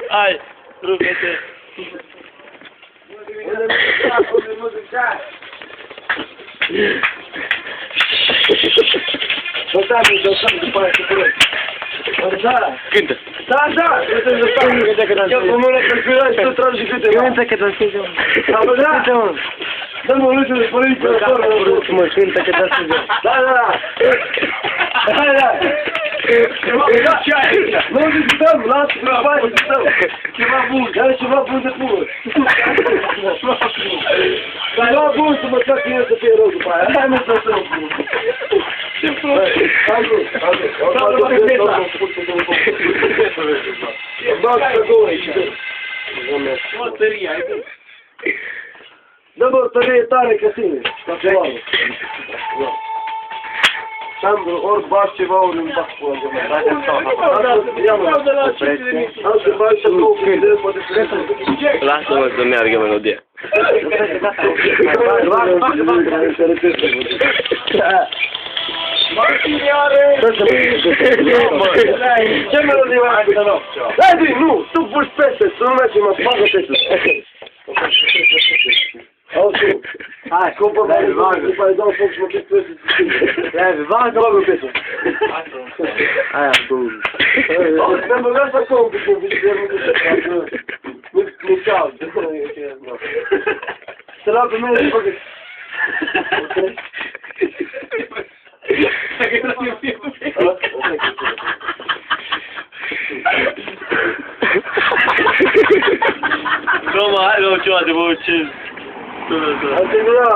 Hai, rupe-te. Dă-mi după aia să părăi. Da. Cântă. Da, da. Cântă că dansezi. Eu mă călcurai și tu tragi câte. Cântă că dansezi. Da, bă, da. Cântă, mă. Dă-mă o luță de părinți. Mă, cântă că dansezi. Da, da, da. Hai, da. Ce ai aici? Nu discutăm, lasă că faci, discutăm. Ceva bun, dă ceva bun de pur. Ceva bun să mă fac tine să fie rău după aia. Hai, mă, să rău. Ce frumos. Hai, bun. Îmi dau să două aici. O tărie, ai bun. Dă-mă o tărie tare ca tine. Ca ceva. Sandru, ori bași ceva, ori îmi bași pula de mă. Altă bani să nu cândă, poate să ne Lasă-mă să meargă melodia. Ce melodie mai ai? Hai, nu, tu puși peste, să nu mergi, mă bagă peste. Auzi, hai, compă bani, după aia dau foc și mă chestia peste. Hai, bagă peste. Aia, bun. Auzi, mi-am băgat acolo un pic, un pic, nu ceau. Să lau pe mine și bagă. Nu, mă, hai, nu, ceva de băut, ce... Am terminat.